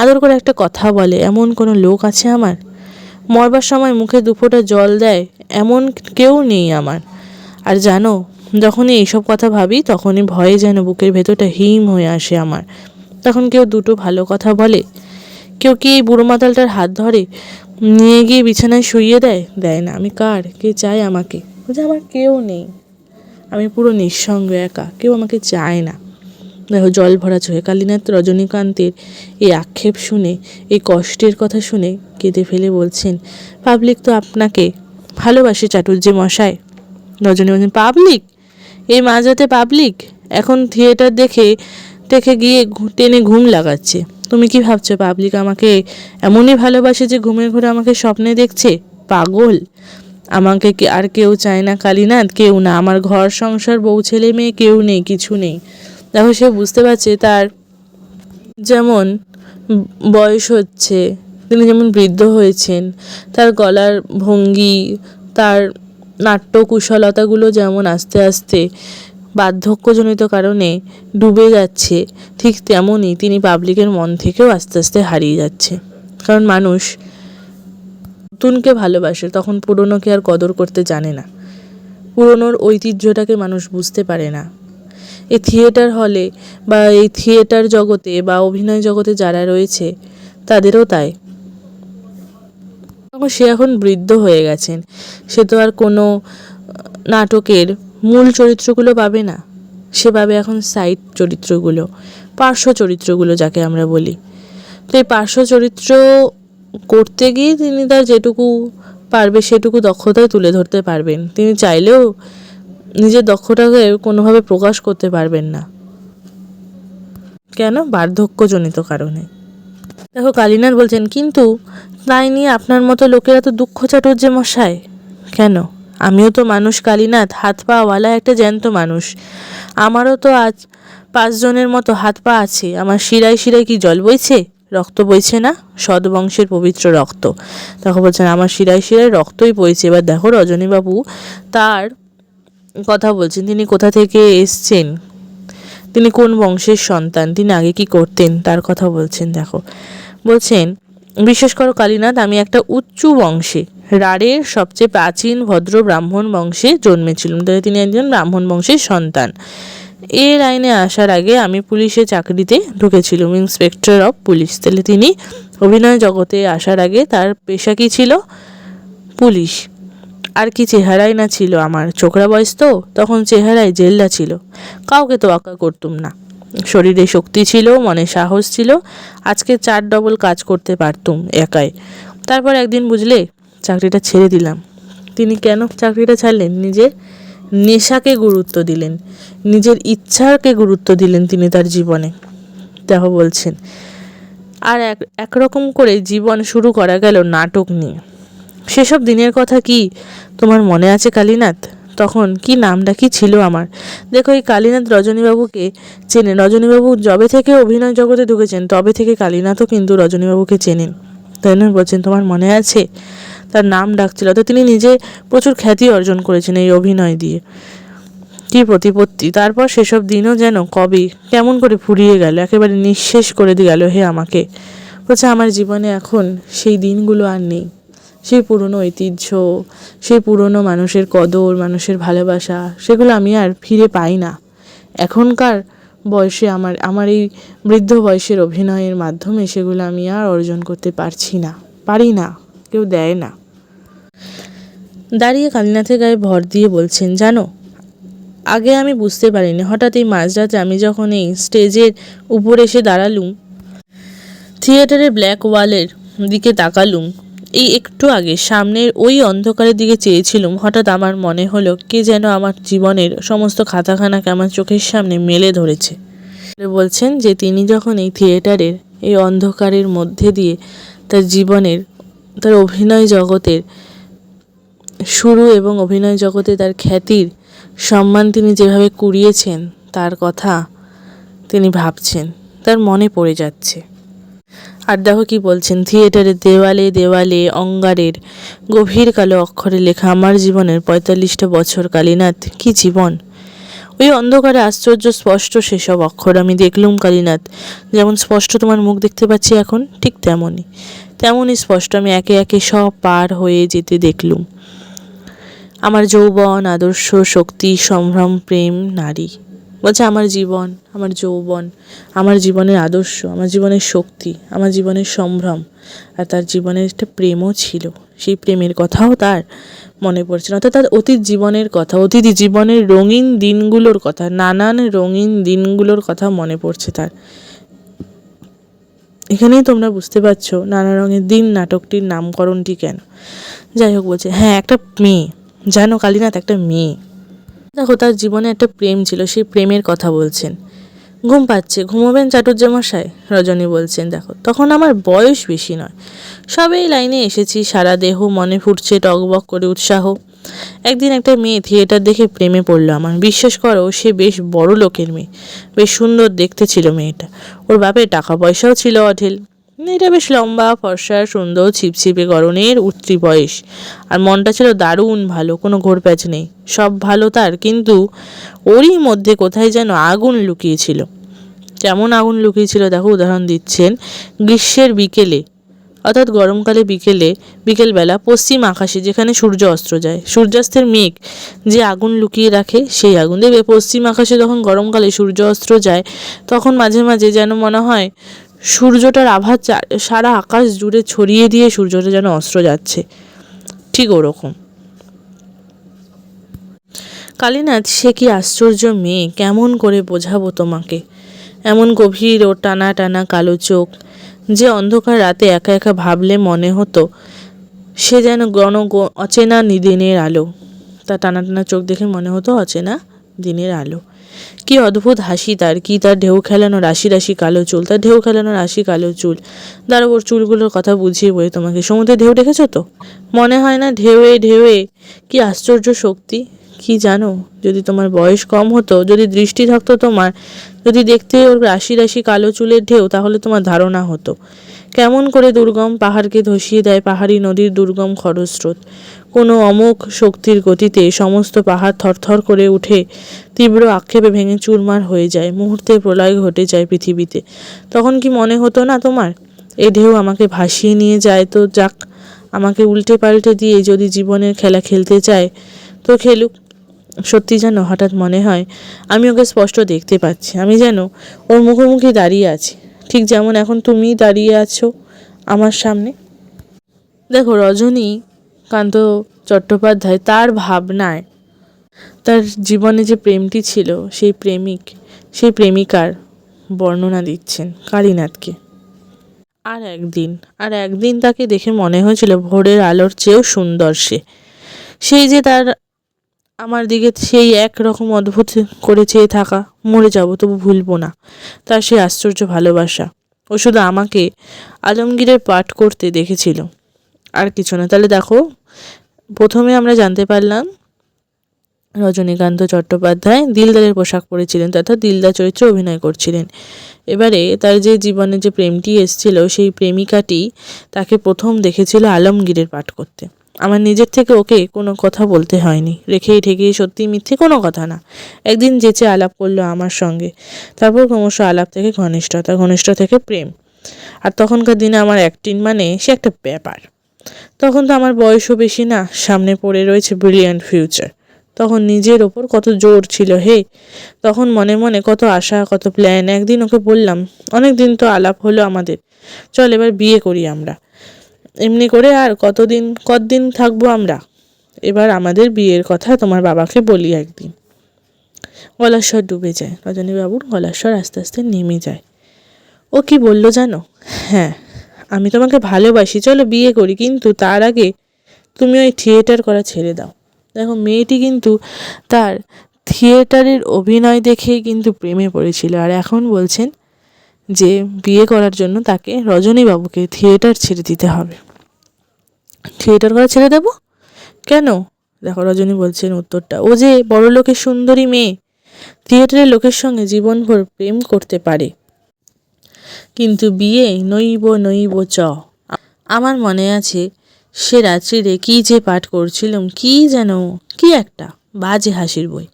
আদর করে একটা কথা বলে এমন কোনো লোক আছে আমার? মরবার সময় মুখে 2 ফোঁটা জল দেয় এমন কেউ নেই আমার। আর জানো, যখনই এইসব কথা ভাবি তখনই ভয়ে যেন বুকের ভেতরটা হিম হয়ে আসে আমার। তখন কেউ 2টো ভালো কথা বলে, কেউ কি এই বুড়ো মাতালটার হাত ধরে নিয়ে গিয়ে বিছানায় শুইয়ে দেয় না। আমি কার, কে চায় আমাকে? বলছে আমার কেউ নেই, আমি পুরো নিঃসঙ্গ, একা, কেউ আমাকে চায় না। দেখো জল ভরা চোখে কালীনাথ রজনীকান্তের এই আক্ষেপ শুনে, এই কষ্টের কথা শুনে কেঁদে ফেলে বলছেন, পাবলিক তো আপনাকে ভালোবাসে চাটুর্যে মশাই। রজনী বলছেন, পাবলিক? এই মাঝরাতে পাবলিক? এখন থিয়েটার দেখে গিয়ে টেনে ঘুম লাগাচ্ছে। তুমি কি ভাবছো পাবলিক আমাকে এমনই ভালোবাসে যে ঘুমের ঘরে আমাকে স্বপ্নে দেখছে? পাগল! আমাকে আর কেউ চায় না কালীনাথ, কেউ না। আমার ঘর সংসার, বউ ছেলে মেয়ে, কেউ নেই, কিছু নেই। দেখো সে বুঝতে পারছে তার যেমন বয়স হচ্ছে তিনি যেমন বৃদ্ধ হয়েছেন, তার গলার ভঙ্গি, তার নাট্য কুশলতাগুলো যেমন আস্তে আস্তে বার্ধক্যজনিত কারণে ডুবে যাচ্ছে, ঠিক তেমনই তিনি পাবলিকের মন থেকেও আস্তে আস্তে হারিয়ে যাচ্ছে। কারণ মানুষ নতুনকে ভালোবাসে, তখন পুরনোকে আর কদর করতে জানে না, পুরনোর ঐতিহ্যটাকে মানুষ বুঝতে পারে না। এই থিয়েটার হলে বা এই থিয়েটার জগতে বা অভিনয় জগতে যারা রয়েছে তাদেরও তাই। সে এখন বৃদ্ধ হয়ে গেছেন, সে তো আর কোনো নাটকের মূল চরিত্রগুলো পাবে না, সে পাবে এখন সাইড চরিত্রগুলো, পার্শ্ব চরিত্রগুলো যাকে আমরা বলি। তো এই পার্শ্ব চরিত্র করতে গিয়ে তিনি তার যেটুকু পারবে সেটুকু দক্ষতায় তুলে ধরতে পারবেন। তিনি চাইলেও নিজের দক্ষতাকে কোনোভাবে প্রকাশ করতে পারবেন না। কেন? বার্ধক্যজনিত কারণে। দেখো কালীনাথ বলছেন, কিন্তু তাই নিয়ে আপনার মতো লোকেরা তো দুঃখ চাটুর্যে মশাই। কেন? আমিও তো মানুষ কালীনাথ, হাত পাওয়ালা একটা জ্যান্ত মানুষ। আমারও তো আজ 5 জনের মতো হাত পা আছে। আমার শিরায় শিরায় কি জল বইছে? রক্ত বইছে না? সদ্বংশের পবিত্র রক্ত। দেখো বলছেন আমার শিরায় শিরায় রক্তই বইছে। এবার দেখো রজনীবাবু তার কথা বলছেন, তিনি কোথা থেকে এসছেন, তিনি কোন বংশের সন্তান, তিনি আগে কি করতেন তার কথা বলছেন। দেখো বলছেন, বিশেষ করো কালীনাথ, আমি একটা উচ্চ বংশে, রাঢ়ের সবচেয়ে প্রাচীন ভদ্র ব্রাহ্মণ বংশে জন্মেছিলাম। তাহলে তিনি একজন ব্রাহ্মণ বংশের সন্তান। এ লাইনে আসার আগে আমি পুলিশে চাকরিতে ঢুকেছিলাম, ইন্সপেক্টর অফ পুলিশ। তাহলে তিনি অভিনয় জগতে আসার আগে তার পেশা কী ছিল? পুলিশ। আর কি চেহারাই না ছিল আমার, ছোকরা বয়স তো, তখন চেহারায় জেল্লা ছিল, কাউকে তোয়াক্কা করতুম না। শরীরে শক্তি ছিল, মনে সাহস ছিল, আজকে 4 ডবল কাজ করতে পারতুম একাই। তারপর একদিন বুঝলে চাকরিটা ছেড়ে দিলাম। তিনি কেন চাকরিটা ছাড়লেন? নিজের নেশাকে গুরুত্ব দিলেন, নিজের ইচ্ছাকে গুরুত্ব দিলেন তিনি তার জীবনে। দেখো বলছেন, আর একরকম করে জীবন শুরু করা গেল নাটক নিয়ে। সেসব দিনের কথা কি তোমার মনে আছে কালীনাথ? তখন কি নামটা কি ছিল আমার? দেখো এই কালীনাথ রজনীবাবুকে চেনেন। রজনীবাবু যবে থেকে অভিনয় জগতে ঢুকেছেন তবে থেকে কালীনাথও কিন্তু রজনীবাবুকে চেনেন। তাই না? বলছেন তোমার মনে আছে? তার নাম ডাকছিল। তো তিনি নিজে প্রচুর খ্যাতি অর্জন করেছেন এই অভিনয় দিয়ে। কি প্রতিপত্তি! তারপর সেসব দিনও যেন কবে কেমন করে ফুরিয়ে গেল, একেবারে নিঃশেষ করে দিয়ে গেল হে আমাকে। বলছে আমার জীবনে এখন সেই দিনগুলো আর নেই, সেই পুরনো ঐতিহ্য, সেই পুরনো মানুষের কদর, মানুষের ভালোবাসা, সেগুলো আমি আর ফিরে পাই না। এখনকার বয়সে আমার এই বৃদ্ধ বয়সের অভিনয়ের মাধ্যমে সেগুলো আমি আর অর্জন করতে পারি না, কেউ দেয় না। দাঁড়িয়ে কালীনাথের গায়ে ভর দিয়ে বলছেন, জানো আগে আমি বুঝতে পারিনি, হঠাৎ এই মাঝরাতে আমি যখন এই স্টেজের উপরে এসে দাঁড়ালুম, থিয়েটারের ব্ল্যাক ওয়ালের দিকে তাকালুম, এই একটু আগে সামনের ওই অন্ধকারের দিকে চেয়েছিলুম, হঠাৎ আমার মনে হলো কে যেন আমার জীবনের সমস্ত খাতাখানাকে আমার চোখের সামনে মেলে ধরেছে। বলছেন যে তিনি যখন এই থিয়েটারের এই অন্ধকারের মধ্যে দিয়ে তার জীবনের, তার অভিনয় জগতের শুরু এবং অভিনয় জগতে তার খ্যাতির সম্মান তিনি যেভাবে কুড়িয়েছেন তার কথা তিনি ভাবছেন, তার মনে পড়ে যাচ্ছে। আর দেখো কি বলছেন, থিয়েটারের দেওয়ালে দেওয়ালে অঙ্গারের গভীর কালো অক্ষরে লেখা আমার জীবনের 45টা বছর। কালীনাথ, কি জীবন! ওই অন্ধকারে আশ্চর্য স্পষ্ট সেসব অক্ষর আমি দেখলুম কালীনাথ। যেমন স্পষ্ট তোমার মুখ দেখতে পাচ্ছি এখন, ঠিক তেমনই স্পষ্ট আমি একে একে সব পার হয়ে যেতে দেখলুম। আমার যৌবন, আদর্শ, শক্তি, সম্ভ্রম, প্রেম, নারী। বলছে আমার জীবন, আমার যৌবন, আমার জীবনের আদর্শ, আমার জীবনের শক্তি, আমার জীবনের সম্ভ্রম, আর তার জীবনের একটা প্রেমও ছিল। সেই প্রেমের কথাও তার মনে পড়ছে না, অর্থাৎ তার অতীত জীবনের কথা, অতীত জীবনের রঙিন দিনগুলোর কথা, নানান রঙিন দিনগুলোর কথা মনে পড়ছে তার। এখানেই তোমরা বুঝতে পারছো নানা রঙের দিন নাটকটির নামকরণটি কেন। যাই হোক, বলছে হ্যাঁ একটা মেয়ে, জানো কালীনাথ, একটা মেয়ে। দেখো তার জীবনে একটা প্রেম ছিল, সেই প্রেমের কথা বলছেন। ঘুম পাচ্ছে, ঘুমোবেন চাটুর্যমশাই? রজনী বলছেন, দেখো তখন আমার বয়স বেশি নয়, সবেই লাইনে এসেছি, সারা দেহ মনে ফুটছে টকবক করে উৎসাহ। একদিন একটা মেয়ে থিয়েটার দেখে প্রেমে পড়লো আমার। বিশ্বাস করো সে বেশ বড় লোকের মেয়ে, বেশ সুন্দর দেখতে ছিল মেয়েটা, ওর বাপের টাকা পয়সাও ছিল অঢেল। মেয়েটা বেশ লম্বা, ফর্সা, সুন্দর, ছিপছিপে গড়নের, উঠতি বয়স। আর মনটা ছিল দারুণ ভালো, কোনো ঘোরপ্যাচ নেই, সব ভালো তার। কিন্তু ওরই মধ্যে কোথায় যেন আগুন লুকিয়েছিল। কেমন আগুন লুকিয়েছিল দেখো, উদাহরণ দিচ্ছেন। গ্রীষ্মের বিকেলে, অর্থাৎ গরমকালে বিকেলবেলা পশ্চিম আকাশে যেখানে সূর্য অস্ত যায়, সূর্যাস্তের মেঘ যে আগুন লুকিয়ে রাখে সেই আগুন। দেখবে পশ্চিম আকাশে যখন গরমকালে সূর্য অস্ত যায়, তখন মাঝে মাঝে যেন মনে হয় সূর্যটার আভা সারা আকাশ জুড়ে ছড়িয়ে দিয়ে সূর্যটা যেন অস্ত যাচ্ছে, ঠিক ওরকম। কালীনাথ সে কি আশ্চর্য মেয়ে, কেমন করে বোঝাবো তোমাকে। এমন গভীর ও টানা টানা কালো চোখ যে অন্ধকার রাতে একা একা ভাবলে মনে হতো সে যেন অচেনা দিনের আলো। তার টানা টানা চোখ দেখে মনে হতো অচেনা দিনের আলো। কি অদ্ভুত হাসি তার, কি তার ঢেউ খেলানো রাশি রাশি কালো চুল, তার ঢেউ খেলানো রাশি কালো চুল। দাঁড়ো, ওর চুলগুলোর কথা বুঝিয়ে বলি তোমাকে। সমুদ্রের ঢেউ দেখেছো তো? মনে হয় না ঢেউয়ে ঢেউয়ে কি আশ্চর্য শক্তি। কি জানো, যদি তোমার বয়স কম হতো, যদি দৃষ্টি থাকতো তোমার, যদি দেখতে ওর রাশি রাশি কালো চুলের ঢেউ, তাহলে তোমার ধারণা হতো কেমন করে দুর্গম পাহাড়কে ধসিয়ে দেয় পাহাড়ি নদীর দুর্গম খরস্রোত। কোনো অমোঘ শক্তির গতিতে সমস্ত পাহাড় থরথর করে উঠে তীব্র আক্ষেপে ভেঙে চুরমার হয়ে যায়, মুহূর্তে প্রলয় ঘটে যায় পৃথিবীতে। তখন কি মনে হতো না তোমার, এ ঢেউ আমাকে ভাসিয়ে নিয়ে যায় তো যাক, আমাকে উল্টে পাল্টে দিয়ে যদি জীবনের খেলা খেলতে চায় তো খেলুক। সত্যি যেন হঠাৎ মনে হয় আমি ওকে স্পষ্ট দেখতে পাচ্ছি, আমি যেন ওর মুখোমুখি দাঁড়িয়ে আছি, ঠিক যেমন এখন তুমি দাঁড়িয়ে আছো আমার সামনে। দেখো, রজনীকান্ত চট্টোপাধ্যায় তার ভাবনায় তার জীবনে যে প্রেমটি ছিল, সেই সেই প্রেমিকার বর্ণনা দিচ্ছেন কালীনাথকে। আর একদিন তাকে দেখে মনে হয়েছিল ভোরের আলোর চেয়েও সুন্দর সে। সেই যে তার আমার দিকে সেই একরকম অদ্ভুত করে চেয়ে থাকা, মরে যাব তবু ভুলবো না, তার সেই আশ্চর্য ভালোবাসা। ও শুধু আমাকে আলমগীরের পাঠ করতে দেখেছিল, আর কিছু না। তাহলে দেখো, প্রথমে আমরা জানতে পারলাম রজনীকান্ত চট্টোপাধ্যায় দিলদারের পোশাক পরেছিলেন, তথা দিলদার চরিত্রে অভিনয় করছিলেন। এবারে তার যে জীবনে যে প্রেমটি এসেছিল, সেই প্রেমিকাটি তাকে প্রথম দেখেছিল আলমগীরের পাঠ করতে। আমার নিজের থেকে ওকে কোনো কথা বলতে হয়নি, রেখেই ঠেকেই সত্যি মিথ্যে কোনো কথা না। একদিন যেচে আলাপ করলো আমার সঙ্গে, তারপর ক্রমশ আলাপ থেকে ঘনিষ্ঠতা, ঘনিষ্ঠ থেকে প্রেম। আর তখনকার দিনে আমার অ্যাক্টিং মানে সে একটা ব্যাপার। তখন তো আমার বয়সও বেশি না, সামনে পড়ে রয়েছে ব্রিলিয়ান্ট ফিউচার। তখন নিজের ওপর কত জোর ছিল হে, তখন মনে মনে কত আশা, কত প্ল্যান। একদিন ওকে বললাম, অনেক দিন তো আলাপ হলো আমাদের, চল এবার বিয়ে করি আমরা। এমনি করে আর কতদিন থাকবো আমরা, এবার আমাদের বিয়ের কথা তোমার বাবাকে বলি একদিন। গলার স্বর ডুবে যায়, রজনীবাবুর গলার স্বর আস্তে আস্তে নেমে যায়। ও কি বললো জানো? হ্যাঁ, আমি তোমাকে ভালোবাসি, চলো বিয়ে করি, কিন্তু তার আগে তুমি ওই থিয়েটার করা ছেড়ে দাও। দেখো, মেয়েটি কিন্তু তার থিয়েটারের অভিনয় দেখেই কিন্তু প্রেমে পড়েছিল, আর এখন বলছেন যে বিয়ে করার জন্য তাকে রজনীবাবুকে থিয়েটার ছেড়ে দিতে হবে। থিয়েটার করা ছেড়ে দেবো কেন? দেখো, রজনী বলছেন উত্তরটা, ও যে বড় লোকের সুন্দরী মেয়ে, থিয়েটারের লোকের সঙ্গে জীবনভর প্রেম করতে পারে, কিন্তু বিয়ে নইব চ। আমার মনে আছে সে রাত্রিরে কী যে পাঠ করছিলাম, কি যেন কি একটা বাজে হাসির বই,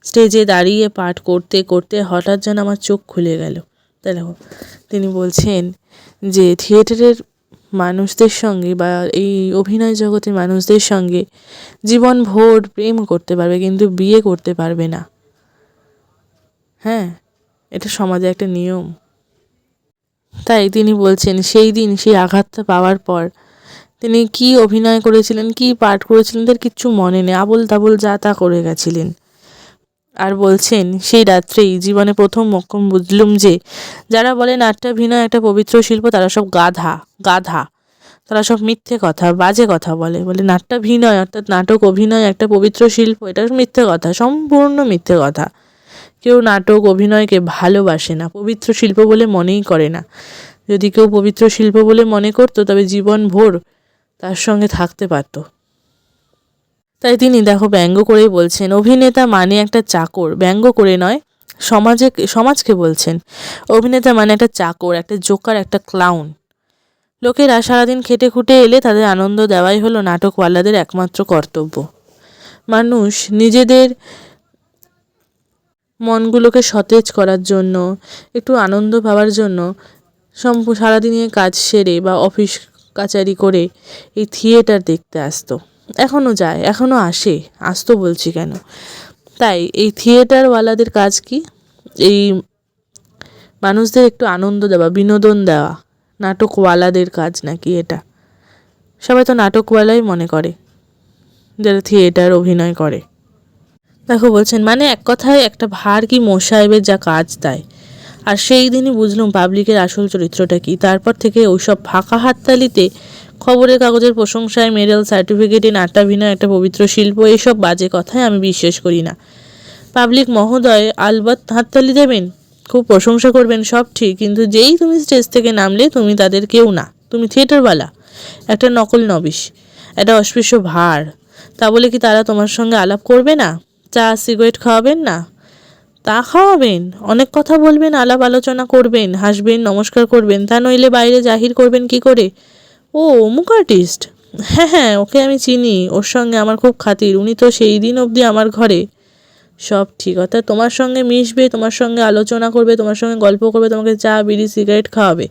স্টেজে দাঁড়িয়ে পাঠ করতে করতে হঠাৎ যেন আমার চোখ খুলে গেল। তাই দেখো, তিনি বলছেন যে থিয়েটারের মানুষদের সঙ্গে বা এই অভিনয় জগতের মানুষদের সঙ্গে জীবনভর প্রেম করতে পারবে, কিন্তু বিয়ে করতে পারবে না। হ্যাঁ, এটা সমাজে একটা নিয়ম। তাই তিনি বলছেন সেই দিন সেই আঘাতটা পাওয়ার পর তিনি কি অভিনয় করেছিলেন, কি পাঠ করেছিলেন, তার কিচ্ছু মনে নেই, আবোল তাবোল যা তা করে গেছিলেন। আর বলছেন সেই রাত্রেই জীবনে প্রথম মক্কম বুঝলুম যে যারা বলে নাট্যাভিনয় একটা পবিত্র শিল্প, তারা সব গাধা, তারা সব মিথ্যে কথা, বাজে কথা বলে নাট্যাভিনয় অর্থাৎ নাটক অভিনয় একটা পবিত্র শিল্প, এটা মিথ্যে কথা, সম্পূর্ণ মিথ্যে কথা। কেউ নাটক অভিনয়কে ভালোবাসে না, পবিত্র শিল্প বলে মনেই করে না। যদি কেউ পবিত্র শিল্প বলে মনে করতো, তবে জীবনভর তার সঙ্গে থাকতে পারত। তাই তিনি দেখো ব্যঙ্গ করেই বলছেন, অভিনেতা মানে একটা চাকর, ব্যঙ্গ করে নয়, সমাজকে বলছেন অভিনেতা মানে একটা চাকর, একটা জোকার, একটা ক্লাউন। লোকেরা সারাদিন খেটে খুঁটে এলে তাদের আনন্দ দেওয়াই হলো নাটকওয়ালাদের একমাত্র কর্তব্য। মানুষ নিজেদের মনগুলোকে সতেজ করার জন্য, একটু আনন্দ পাওয়ার জন্য সারাদিনের কাজ সেরে বা অফিস কাচারি করে এই থিয়েটার দেখতে আসতো। এখনও যায়, এখনও আসতো বলছি কেন। তাই এই থিয়েটারওয়ালাদের কাজ কি? এই মানুষদের একটু আনন্দ দেওয়া, বিনোদন দেওয়া নাটকওয়ালাদের কাজ নাকি এটা? সবাই তো নাটকওয়ালাই মনে করে যারা থিয়েটার অভিনয় করে। দেখো বলছেন, মানে এক কথায় একটা ভার কি মোসাহেবের যা কাজ তাই। আর সেই দিনই বুঝলুম পাবলিকের আসল চরিত্রটা কি। তারপর থেকে ওইসব ফাঁকা হাততালিতে, খবরের কাগজের প্রশংসায়, মেডেল সার্টিফিকেটে নাট্যাভিনয় একটা পবিত্র শিল্প, এইসব বাজে কথায় আমি বিশ্বাস করি না। পাবলিক মহোদয় আলবাত হাততালি দেবেন, খুব প্রশংসা করবেন, সব ঠিক, কিন্তু যেই তুমি স্টেজ থেকে নামলে তুমি তাদের কেউ না, তুমি থিয়েটারওয়ালা, একটা নকল নবিশ, একটা অস্পৃশ্য ভার। তা বলে কি তারা তোমার সঙ্গে আলাপ করবে না? চা সিগারেট খাওয়াবেন না? তা খাওয়াবেন, অনেক কথা বলবেন, আলাপ আলোচনা করবেন, হাসবেন, নমস্কার করবেন। তা নইলে বাইরে জাহির করবেন কি করে? ও অমুক আর্টিস্ট, হ্যাঁ হ্যাঁ ওকে আমি চিনি, ওর সঙ্গে আমার খুব খাতির, উনি তো সেই দিন অবধি আমার ঘরে। সব ঠিক, অর্থাৎ তোমার সঙ্গে মিশবে, তোমার সঙ্গে আলোচনা করবে, তোমার সঙ্গে গল্প করবে, তোমাকে চা বিড়ি সিগারেট খাওয়াবে,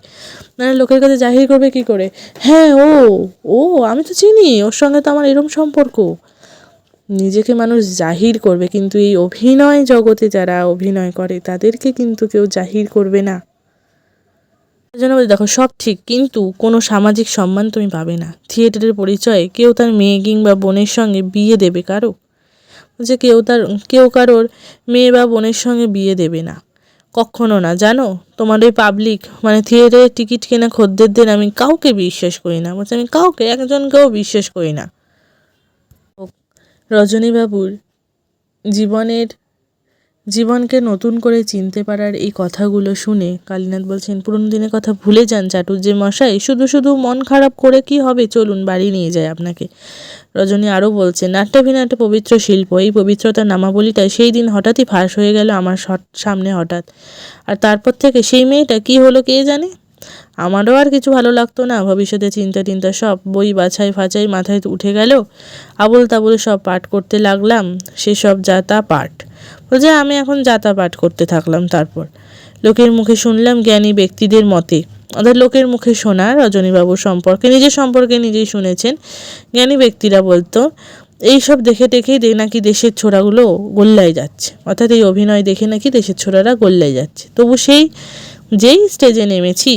মানে লোকের কাছে জাহির করবে কি করে? হ্যাঁ ও ও আমি তো চিনি, ওর সঙ্গে তো আমার এরম সম্পর্ক। নিজেকে মানুষ জাহির করবে, কিন্তু এই অভিনয় জগতে যারা অভিনয় করে তাদেরকে কিন্তু কেউ জাহির করবে না। জন্য বলি, দেখো সব ঠিক, কিন্তু কোনো সামাজিক সম্মান তুমি পাবে না। থিয়েটারের পরিচয়ে কেউ তার মেয়ে কিংবা বোনের সঙ্গে বিয়ে দেবে কারো? যে কেউ কারোর মেয়ে বা বোনের সঙ্গে বিয়ে দেবে না, কখনো না। জানো, তোমার ওই পাবলিক মানে থিয়েটারের টিকিট কেনা খদ্দেরদের আমি কাউকে বিশ্বাস করি না। বলছি আমি কাউকে, একজনকেও বিশ্বাস করি না। রজনীবাবুর জীবনকে নতুন করে চিনতে পারার এই কথাগুলো শুনে কালীনাথ বলছেন, পুরনো দিনের কথা ভুলে যান চাটুর্যে মশাই, শুধু শুধু মন খারাপ করে কি হবে, চলুন বাড়ি নিয়ে যায় আপনাকে। রজনী আরও বলছেন, নাট্যাভিনয় একটা পবিত্র শিল্প, এই পবিত্রতার নামাবলিটাই সেই দিন হঠাৎই ফাঁস হয়ে গেল আমার সামনে হঠাৎ। আর তারপর থেকে সেই মেয়েটা কি হলো কে জানে। আমারও আর কিছু ভালো লাগতো না। ভবিষ্যতে চিন্তা সব বই বাছাই ফাছাই মাথায় উঠে গেল, আবোল তাবোল সব পাঠ করতে লাগলাম, সেসব যাতা পাঠ। বলছে আমি এখন যাতা পাঠ করতে থাকলাম। তারপর লোকের মুখে শুনলাম জ্ঞানী ব্যক্তিদের মতে, অর্থাৎ লোকের মুখে শোনা রজনীবাবুর সম্পর্কে, নিজের সম্পর্কে নিজেই শুনেছেন। জ্ঞানী ব্যক্তিরা বলতো এইসব দেখে নাকি দেশের ছোড়াগুলো গোল্লায় যাচ্ছে, অর্থাৎ এই অভিনয় দেখে নাকি দেশের ছোড়ারা গোল্লায় যাচ্ছে। তবু যেই স্টেজে নেমেছি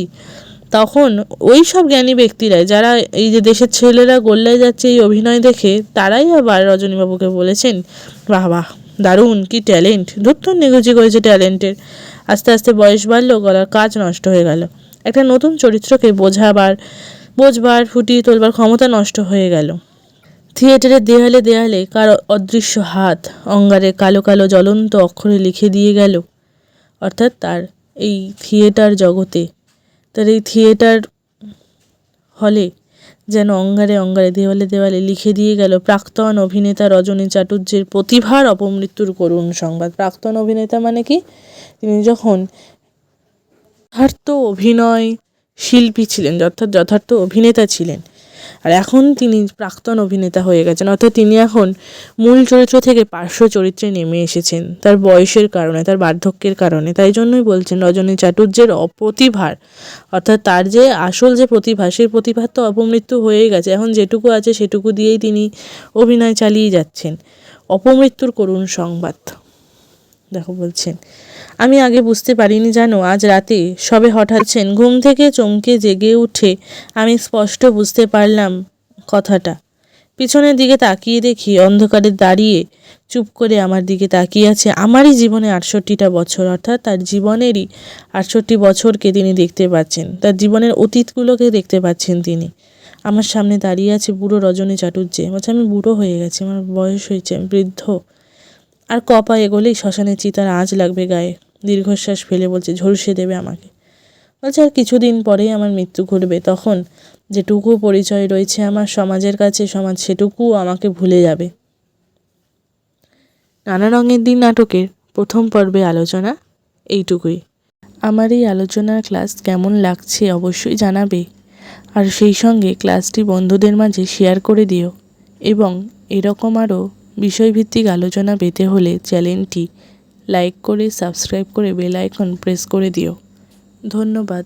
তখন ওই সব জ্ঞানী ব্যক্তিরা, যারা এই যে দেশের ছেলেরা গোল্লায় যাচ্ছে এই অভিনয় দেখে, তারাই আবার রজনীবাবুকে বলেছেন, বাহ বাহ দারুণ, কি ট্যালেন্ট, ধুত্তর নিগুজি করেছে ট্যালেন্টের। আস্তে আস্তে বয়স বাড়লো, গলার কাজ নষ্ট হয়ে গেল, একটা নতুন চরিত্রকে বোঝবার ফুটিয়ে তোলবার ক্ষমতা নষ্ট হয়ে গেল। থিয়েটারের দেয়ালে দেয়ালে কার অদৃশ্য হাত অঙ্গারে কালো কালো জ্বলন্ত অক্ষরে লিখে দিয়ে গেল, অর্থাৎ তার এই থিয়েটার জগতে, তার এই থিয়েটার হলে যেন অঙ্গারে অঙ্গারে দেওয়ালে দেওয়ালে লিখে দিয়ে গেল প্রাক্তন অভিনেতা রজনী চাটুর্যের প্রতিভার অপমৃত্যুর করুণ সংবাদ। প্রাক্তন অভিনেতা মানে কি? তিনি যখন যথার্থ অভিনয় শিল্পী ছিলেন, অর্থাৎ যথার্থ অভিনেতা ছিলেন, আর এখন তিনি প্রাক্তন অভিনেতা হয়ে গেছেন, অর্থাৎ তিনি এখন মূল চরিত্র থেকে পার্শ্ব চরিত্রে নেমে এসেছেন তার বয়সের কারণে, তার বার্ধক্যের কারণে। তাই জন্যই বলছেন রজনী চাটুর্যের অপ্রতিভার, অর্থাৎ তার যে আসল যে প্রতিভা, সেই প্রতিভার তো অপমৃত্যু হয়েই গেছে। এখন যেটুকু আছে সেটুকু দিয়েই তিনি অভিনয় চালিয়ে যাচ্ছেন। অপমৃত্যুর করুণ সংবাদ। দেখো বলছেন, আমি আগে বুঝতে পারিনি জানো, আজ রাতে সবে হঠাৎ ঘুম থেকে চমকে জেগে উঠে আমি স্পষ্ট বুঝতে পারলাম কথাটা। পিছনের দিকে তাকিয়ে দেখি অন্ধকারে দাঁড়িয়ে চুপ করে আমার দিকে তাকিয়ে আছে আমারই জীবনে ৬৮টা বছর, অর্থাৎ তার জীবনেরই ৬৮ বছরকে তিনি দেখতে পাচ্ছেন, তার জীবনের অতীতগুলোকে দেখতে পাচ্ছেন তিনি। আমার সামনে দাঁড়িয়ে আছে বুড়ো রজনী চাটুর্যে। বলছে আমি বুড়ো হয়ে গেছি, আমার বয়স হয়েছে, আমি বৃদ্ধ, আর পা এগোলেই শ্মশানের চিতার আঁচ লাগবে গায়ে। দীর্ঘশ্বাস ফেলে বলছে ঝলসে দেবে আমাকে। বলছে আর কিছুদিন পরেই আমার মৃত্যু ঘটবে, তখন যেটুকু পরিচয় রয়েছে আমার সমাজের কাছে, সমাজ সেটুকুও আমাকে ভুলে যাবে। নানা রঙের দিন নাটকের প্রথম পর্বে আলোচনা এইটুকুই। আমার এই আলোচনার ক্লাস কেমন লাগছে অবশ্যই জানাবে। আর সেই সঙ্গে ক্লাসটি বন্ধুদের মাঝে শেয়ার করে দিও এবং এরকম আরও বিষয়ভিত্তিক আলোচনা পেতে হলে চ্যানেলটি লাইক করে সাবস্ক্রাইব করে বেল আইকন প্রেস করে দিও। ধন্যবাদ।